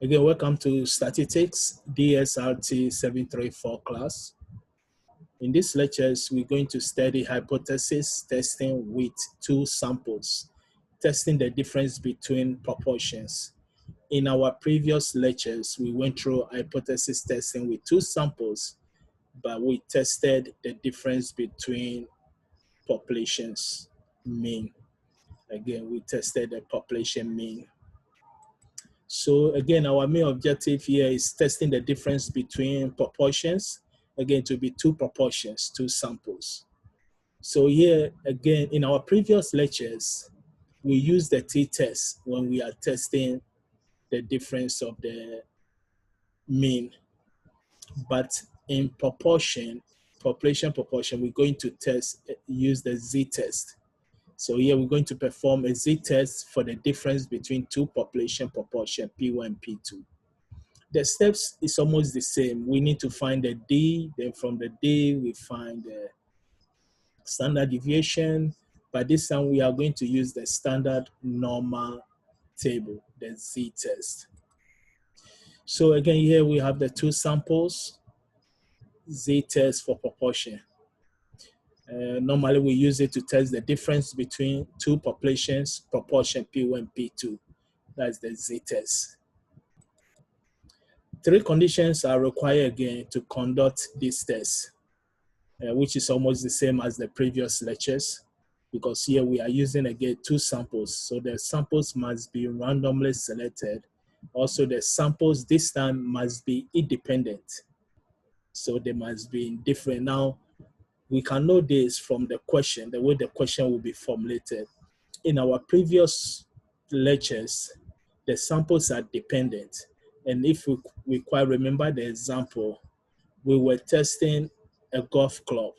Again, welcome to Statistics DSRT 734 class. In these lectures, we're going to study hypothesis testing with two samples, testing the difference between proportions. In our previous lectures, we went through hypothesis testing with two samples, but we tested the difference between populations mean. Again, we tested the population mean. So again, our main objective here is testing the difference between proportions. Again, to be two proportions, two samples. So here, again, in our previous lectures, we use the t-test when we are testing the difference of the mean. But in population proportion, we're going to use the z-test. So here we're going to perform a z-test for the difference between two population proportion, P1 and P2. The steps is almost the same. We need to find the D, then from the D we find the standard deviation. But this time we are going to use the standard normal table, the z-test. So again, here we have the two samples, z-test for proportion. Normally we use it to test the difference between two populations, proportion P1 and P2. That's the z-test. Three conditions are required again to conduct this test, which is almost the same as the previous lectures, because here we are using again two samples. So the samples must be randomly selected. Also the samples this time must be independent. So they must be different. Now, we can know this from the question, the way the question will be formulated. In our previous lectures, the samples are dependent. And if we quite remember the example, we were testing a golf club.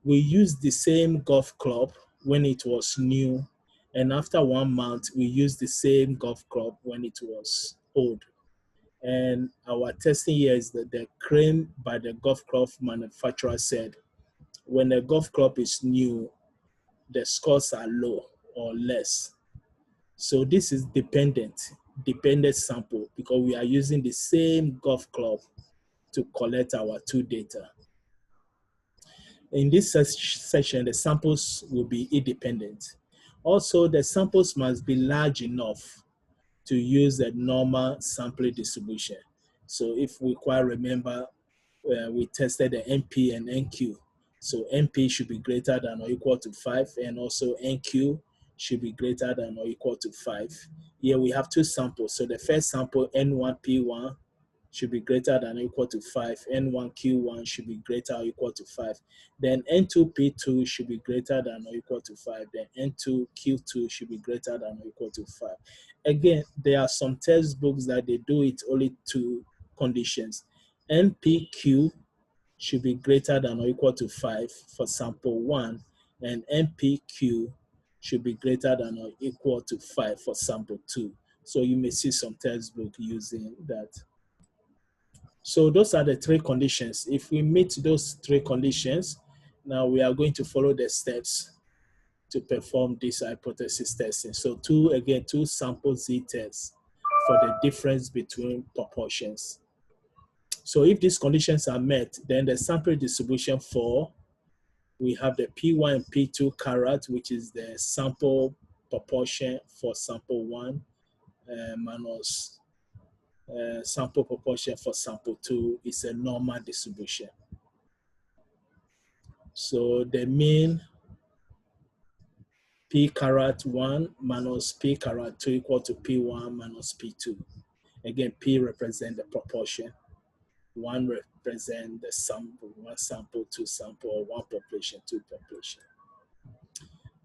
We used the same golf club when it was new, and after 1 month, we used the same golf club when it was old. And our testing here is that the claim by the golf club manufacturer said, when the golf club is new, the scores are low or less. So this is dependent sample, because we are using the same golf club to collect our two data. In this session, the samples will be independent. Also, the samples must be large enough to use a normal sampling distribution. So if we quite remember, we tested the NP and NQ. So NP should be greater than or equal to 5, and also NQ should be greater than or equal to 5. Here we have two samples. So the first sample, N1P1, should be greater than or equal to 5. N1Q1 should be greater or equal to 5. Then N2P2 should be greater than or equal to 5. Then N2Q2 should be greater than or equal to 5. Again, there are some textbooks that they do it only two conditions. NPQ should be greater than or equal to 5 for sample 1, and NPQ should be greater than or equal to 5 for sample 2. So you may see some textbook using that. So those are the three conditions. If we meet those three conditions, now we are going to follow the steps to perform this hypothesis testing. So two sample z-tests for the difference between proportions. So if these conditions are met, then the sample distribution for, we have the P1 and P2 carat, which is the sample proportion for sample 1 minus sample proportion for sample 2 is a normal distribution. So the mean P carat 1 minus P carat 2 equal to P1 minus P2. Again, P represents the proportion. 1 represents the sample, 1 sample, 2 sample, or 1 population, 2 population.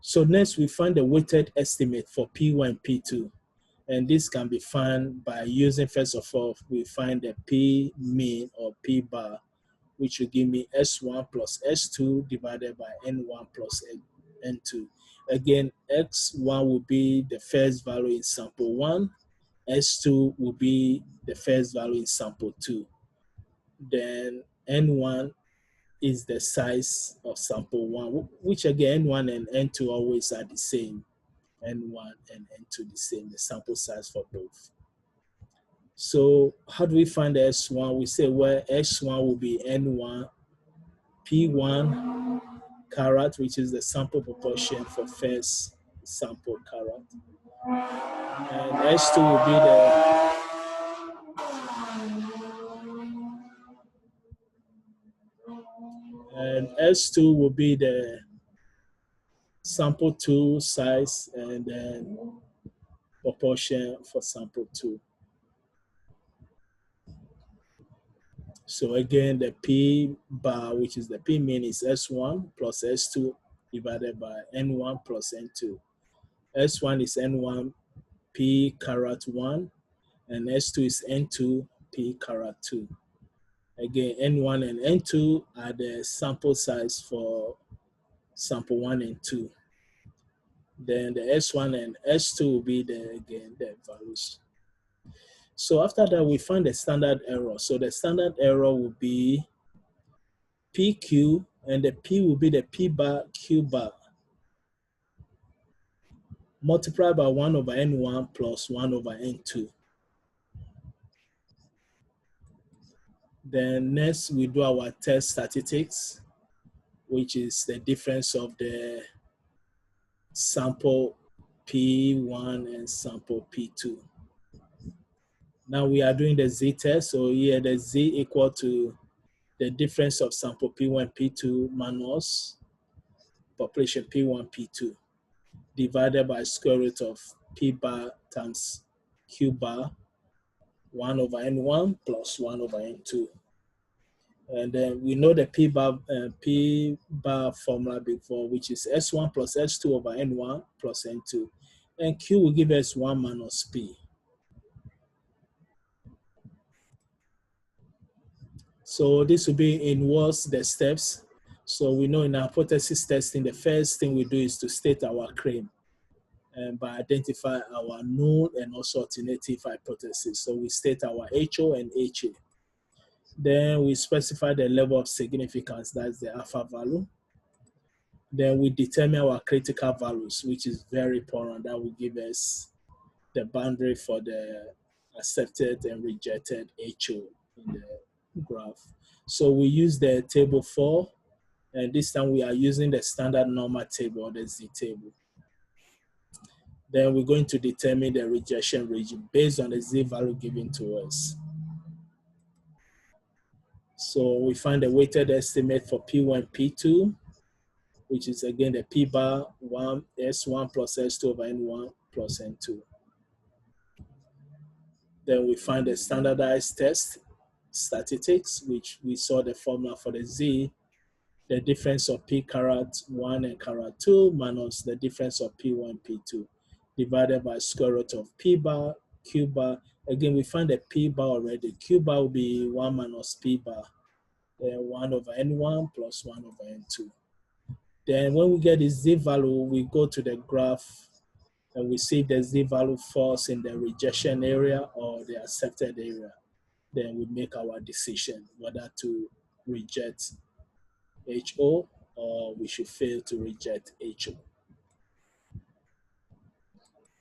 So next we find the weighted estimate for P1 and P2. And this can be found by using, first of all, we find the P mean or P bar, which will give me S1 plus S2 divided by N1 plus N2. Again, X1 will be the first value in sample 1. S2 will be the first value in sample 2. Then N1 is the size of sample 1, which again, N1 and N2 always are the same. N1 and N2 the same, the sample size for both. So how do we find the S1? We say, well, S1 will be N1, P1 carat, which is the sample proportion for first sample carat. And S2 will be the sample 2 size, and then proportion for sample 2. So again, the P bar, which is the P mean, is S1 plus S2 divided by N1 plus N2. S1 is N1 P carat 1, and S2 is N2 P carat 2. Again, N1 and N2 are the sample size for sample 1 and 2. Then the S1 and S2 will be the values. So after that, we find the standard error. So the standard error will be PQ, and the P will be the P bar Q bar multiplied by 1 over N1 plus 1 over N2. Then next we do our test statistics, which is the difference of the sample P1 and sample P2. Now we are doing the z-test. So here the z equal to the difference of sample P1, P2 minus population P1, P2 divided by square root of P bar times Q bar 1 over N1 plus 1 over N2. And then we know the P bar formula before, which is S1 plus S2 over N1 plus N2. And Q will give us 1 minus P. So this will be in what's the steps. So we know in hypothesis testing, the first thing we do is to state our claim and by identify our known and also alternative hypothesis. So we state our HO and HA. Then we specify the level of significance, that's the alpha value. Then we determine our critical values, which is very important. That will give us the boundary for the accepted and rejected HO in the graph. So we use the table 4, and this time we are using the standard normal table, the Z table. Then we're going to determine the rejection region based on the Z value given to us. So we find the weighted estimate for P1, P2, which is again the P bar 1, S1 plus S2 over N1 plus N2. Then we find the standardized test statistics, which we saw the formula for the Z, the difference of P carat 1 and carat 2 minus the difference of P1, P2 divided by square root of P bar, Q bar. Again, we find the P bar already. Q bar will be 1 minus P bar, then 1 over N1 plus 1 over N2. Then when we get the Z value, we go to the graph and we see the Z value falls in the rejection area or the accepted area. Then we make our decision whether to reject HO or we should fail to reject HO.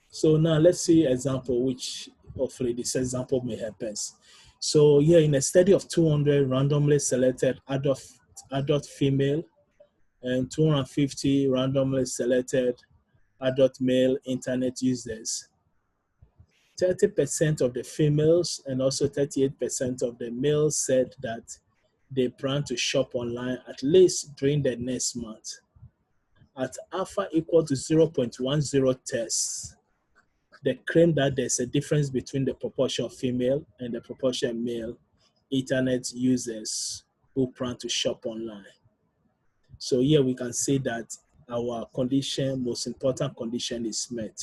So now let's see example, which hopefully this example may help us. So here in a study of 200 randomly selected adult female and 250 randomly selected adult male internet users, 30% of the females and also 38% of the males said that they plan to shop online at least during the next month. At alpha equal to 0.10 tests, they claim that there's a difference between the proportion of female and the proportion of male internet users who plan to shop online. So here we can say that our condition, most important condition, is met.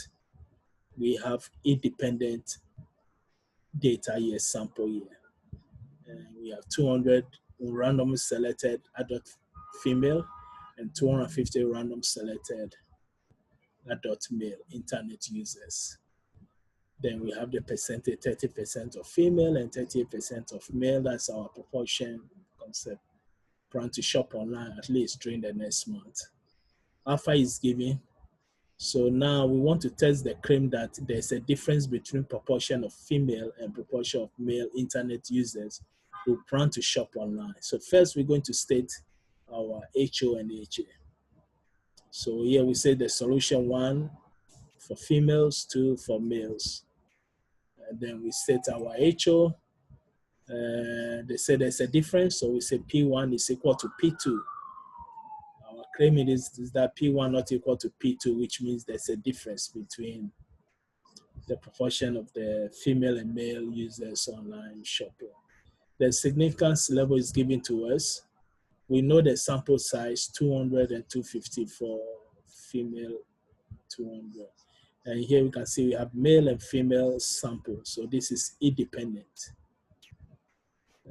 We have independent data here, sample here. And we have 200 randomly selected adult female and 250 random selected adult male internet users. Then we have the percentage, 30% of female and 38% of male. That's our proportion concept. Plan to shop online at least during the next month. Alpha is given So now we want to test the claim that there's a difference between proportion of female and proportion of male internet users who plan to shop online. So first we're going to state our HO and HA. So here we say the solution 1 for females, 2 for males. And then we state our HO. They say there's a difference, so we say P1 is equal to P2. Our claim is that P1 not equal to P2, which means there's a difference between the proportion of the female and male users online shopping. The significance level is given to us. We know the sample size 200 and 250 for female 200. And here we can see we have male and female samples. So this is independent.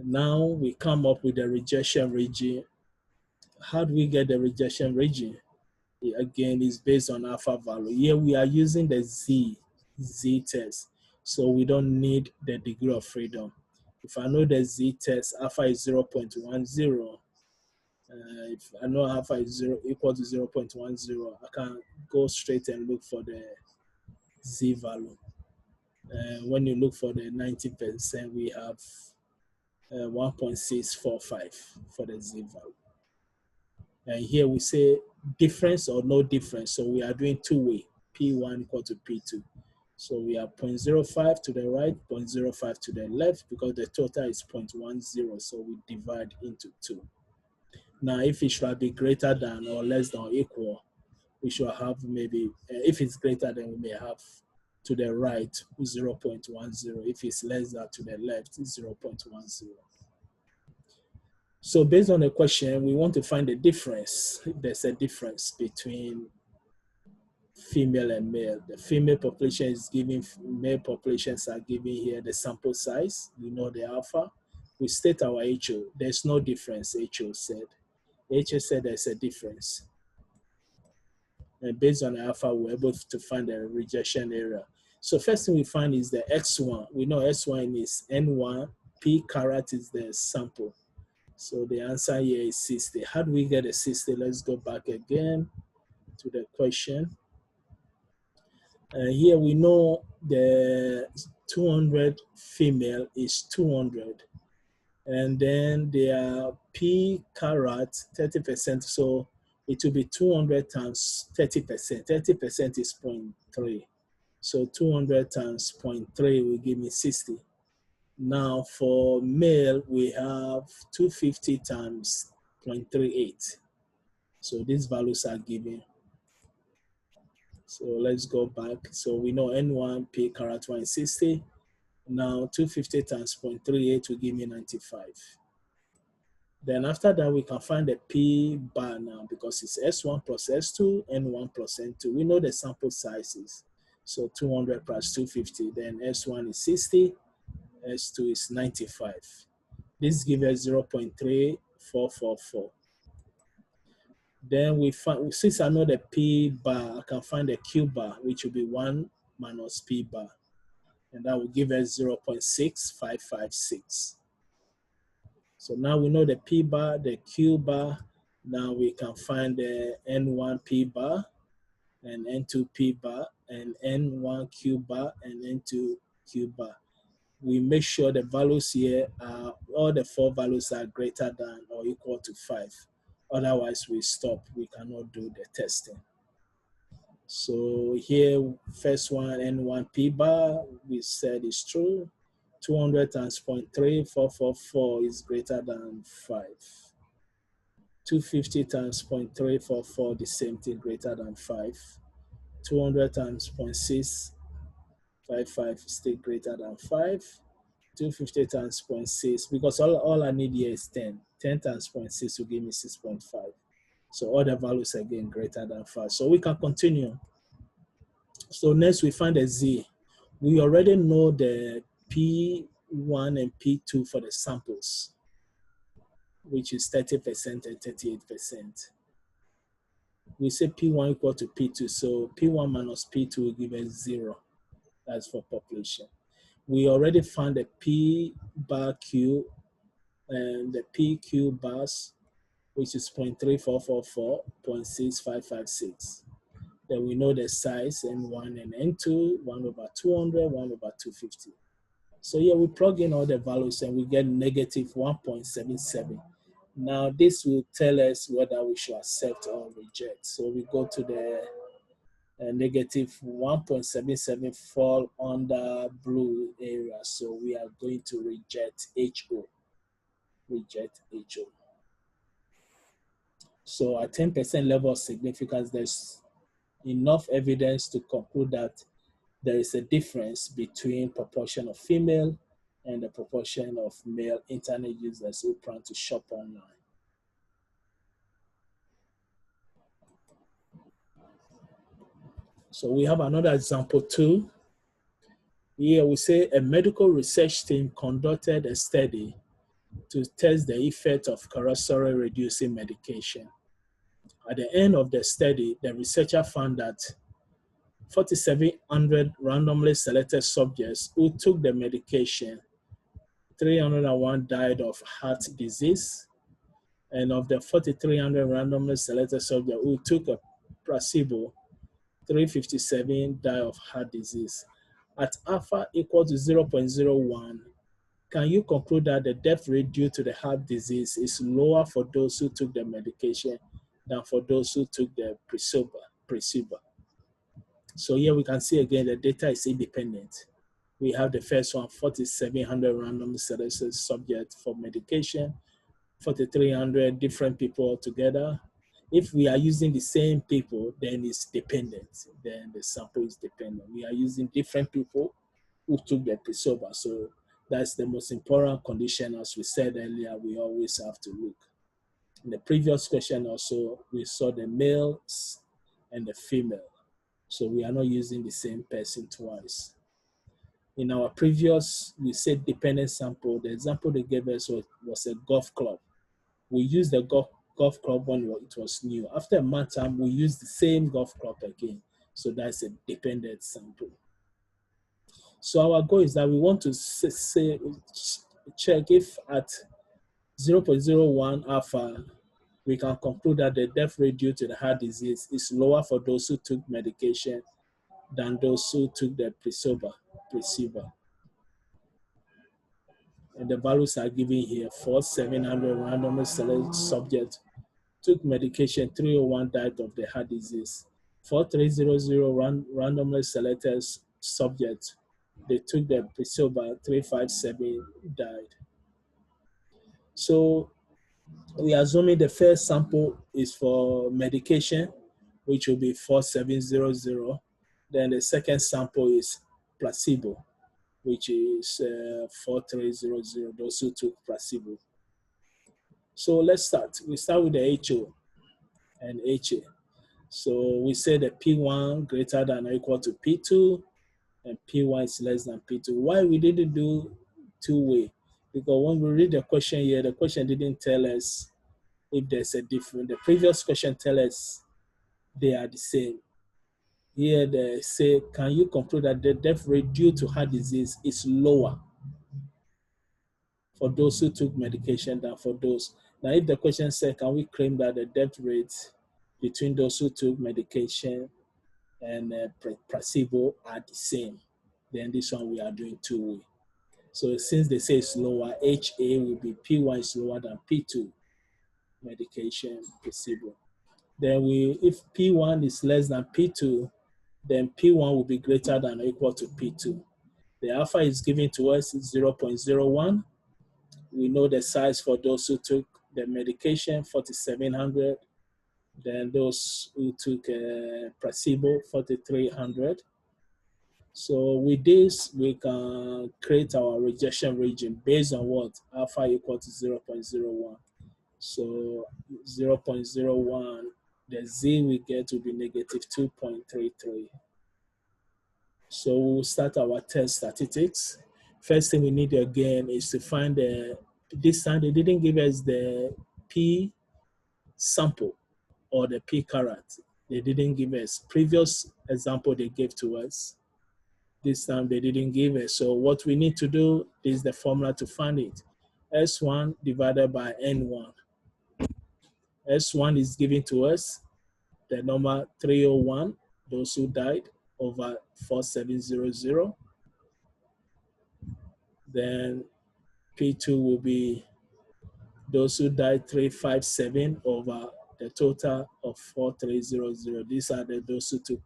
Now we come up with the rejection region. How do we get the rejection region? Again, it's based on alpha value. Here we are using the Z test. So we don't need the degree of freedom. If I know the Z test, alpha is 0.10. If I know alpha is equal to 0.10, I can go straight and look for the Z value. When you look for the 90%, we have 1.645 for the Z value. And here we say difference or no difference. So we are doing two-way, P1 equal to P2. So we have 0.05 to the right, 0.05 to the left, because the total is 0.10. So we divide into 2. Now, if it should be greater than or less than or equal, we should have maybe, if it's greater than, we may have to the right 0.10. If it's less than, to the left 0.10. So based on the question, we want to find the difference. There's a difference between female and male. The female population is giving, male populations are giving here the sample size. We know the alpha. We state our HO. There's no difference, HO said. HO said there's a difference. And based on the alpha, we're able to find the rejection area. So first thing we find is the X1. We know S1 is N1, P carat is the sample. So the answer here is 60. How do we get a 60? Let's go back again to the question. Here we know the 200 female is 200. And then their P carat 30%. So it will be 200 times 30%. 30% is 0.3. So 200 times 0.3 will give me 60. Now for male, we have 250 times 0.38. So these values are given. So let's go back. So we know N1, P carat 1 is 60. Now 250 times 0.38 will give me 95. Then after that, we can find the P bar now because it's S1 plus S2, N1 plus N2. We know the sample sizes. So 200 plus 250, then S1 is 60, S2 is 95. This gives us 0.3444. Then we find, since I know the P bar, I can find the Q bar, which will be 1 minus P bar. And that will give us 0.6556. So now we know the P bar, the Q bar. Now we can find the N1 P bar and N2 P bar and N1 Q bar and N2 Q bar. We make sure the values here are, all the 4 values are greater than or equal to 5. Otherwise we stop, we cannot do the testing. So here, first one, N1 P bar, we said is true. 200 times 0.3444 is greater than 5. 250 times 0.344, the same thing, greater than 5. 200 times 0.655 is still greater than 5. 250 times 0.6, because all I need here is 10. 10 times 0.6 will give me 6.5. So all the values again greater than 5. So we can continue. So next we find a Z. We already know the P1 and P2 for the samples, which is 30% and 38%. We say P1 equal to P2, so P1 minus P2 will give us 0. That's for population. We already found the P bar Q and the PQ bars, which is 0.3444, 0.6556. Then we know the size, N1 and N2, 1 over 200, 1 over 250. So here we plug in all the values and we get negative 1.77. Now this will tell us whether we should accept or reject. So we go to the negative 1.77 fall under blue area. So we are going to reject HO. Reject HO. So at 10% level of significance, there's enough evidence to conclude that there is a difference between proportion of female and the proportion of male internet users who plan to shop online. So we have another example too. Here we say a medical research team conducted a study to test the effect of cholesterol reducing medication. At the end of the study, the researcher found that 4,700 randomly selected subjects who took the medication, 301 died of heart disease, and of the 4,300 randomly selected subjects who took a placebo, 357 died of heart disease. At alpha equal to 0.01, can you conclude that the death rate due to the heart disease is lower for those who took the medication than for those who took the placebo? So here we can see again the data is independent. We have the first one, 4,700 random selected subjects for medication, 4,300 different people together. If we are using the same people, then it's dependent. Then the sample is dependent. We are using different people who took the placebo. So that's the most important condition. As we said earlier, we always have to look. In the previous question also, we saw the males and the female. So we are not using the same person twice. In our previous, we said dependent sample. The example they gave us was a golf club. We used the golf club when it was new. After a month time, we used the same golf club again. So that's a dependent sample. So our goal is that we want to check if at 0.01 alpha, we can conclude that the death rate due to the heart disease is lower for those who took medication than those who took the placebo. And the values are given here. 4,700 randomly selected subjects took medication, 301 died of the heart disease. 4,300 randomly selected subjects, they took the placebo, 357 died. So we are assuming the first sample is for medication, which will be 4,700. Then the second sample is placebo, which is 4,300, those who took placebo. So let's start. We start with the HO and HA. So we say that P1 greater than or equal to P2 and P1 is less than P2. Why we didn't do two-way? Because when we read the question here, the question didn't tell us if there's a difference. The previous question tells us they are the same. Here they say, can you conclude that the death rate due to heart disease is lower for those who took medication than for those? Now, if the question said, can we claim that the death rate between those who took medication and placebo are the same, then this one we are doing two-way. So since they say it's lower, HA will be P1 is lower than P2, medication, placebo. Then if P1 is less than P2, then P1 will be greater than or equal to P2. The alpha is given to us 0.01. We know the size for those who took the medication, 4,700. Then those who took placebo, 4,300. So with this, we can create our rejection region based on what? Alpha equal to 0.01. So 0.01, the Z we get will be negative 2.33. So we'll start our test statistics. First thing we need again is to find this time they didn't give us the P sample or the P carat. They didn't give us. Previous example they gave to us. This time they didn't give us. So what we need to do is the formula to find it. S1 divided by N1. S1 is given to us, the number 301. those who died, over 4700. Then P2 will be those who died 357 over the total of 4300. These are those who took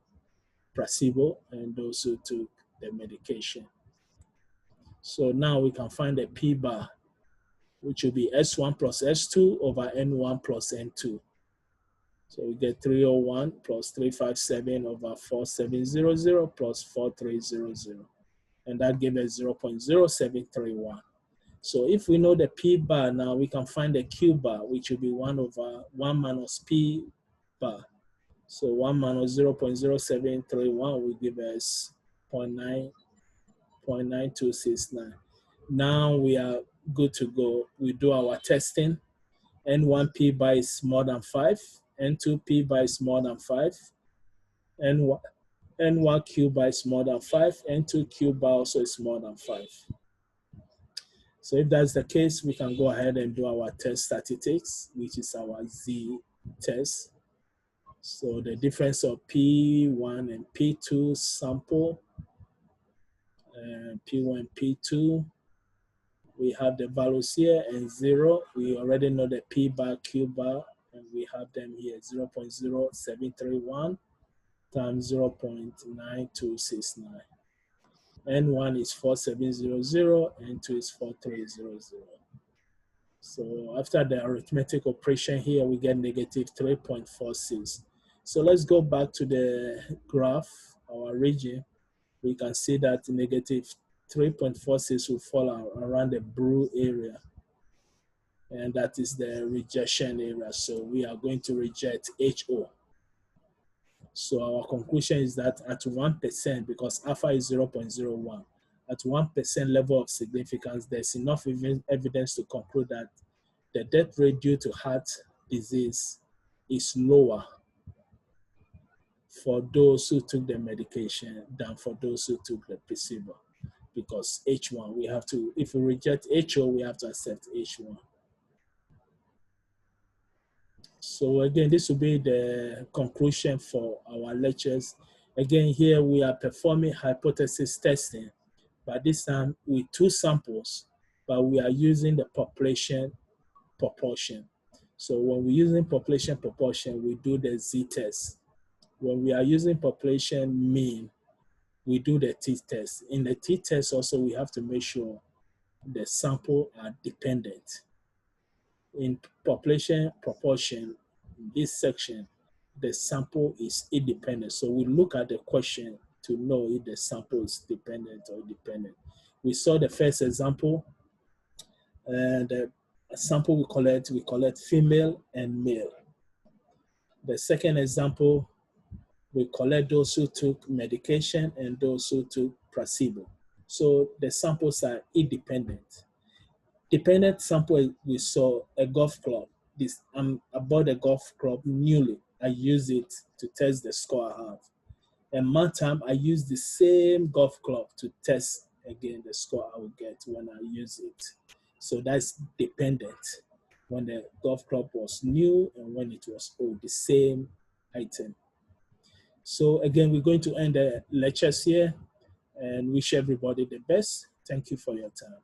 placebo and those who took the medication. So now we can find the P bar, which will be S1 plus S2 over N1 plus N2. So we get 301 plus 357 over 4700 plus 4300. And that gives us 0.0731. So if we know the P bar now, we can find the Q bar, which will be 1 over 1 minus P bar. So 1 minus 0.0731 will give us 0.9269. Now we are good to go. We do our testing. N1 P bar is more than 5. N2 P bar is more than 5. N1 Q bar is more than 5. N2 Q bar also is more than 5. So if that's the case, we can go ahead and do our test statistics, which is our Z test. So the difference of P1 and P2 sample, P1 and P2, we have the values here and 0. We already know the P bar, Q bar, and we have them here, 0.0731 times 0.9269. N1 is 4700, N2 is 4300. So after the arithmetic operation here, we get negative 3.46. So let's go back to the graph, our region. We can see that negative 3.46 will fall around the blue area. And that is the rejection area. So we are going to reject HO. So our conclusion is that at 1%, because alpha is 0.01, at 1% level of significance, there's enough evidence to conclude that the death rate due to heart disease is lower for those who took the medication than for those who took the placebo. Because H1, we have to, if we reject HO, we have to accept H1. So again, this will be the conclusion for our lectures. Again, here we are performing hypothesis testing, but this time with 2 samples, but we are using the population proportion. So when we're using population proportion, we do the Z-test. When we are using population mean, we do the T-test. In the T-test also, we have to make sure the sample are dependent. In population proportion, in this section, the sample is independent. So we look at the question to know if the sample is dependent or independent. We saw the first example, and the sample we collect female and male. The second example, we collect those who took medication and those who took placebo. So the samples are independent. Dependent sample, we saw a golf club. I bought a golf club newly. I use it to test the score I have. And one time I use the same golf club to test again the score I will get when I use it. So that's dependent. When the golf club was new and when it was old, the same item. So again, we're going to end the lectures here and wish everybody the best. Thank you for your time.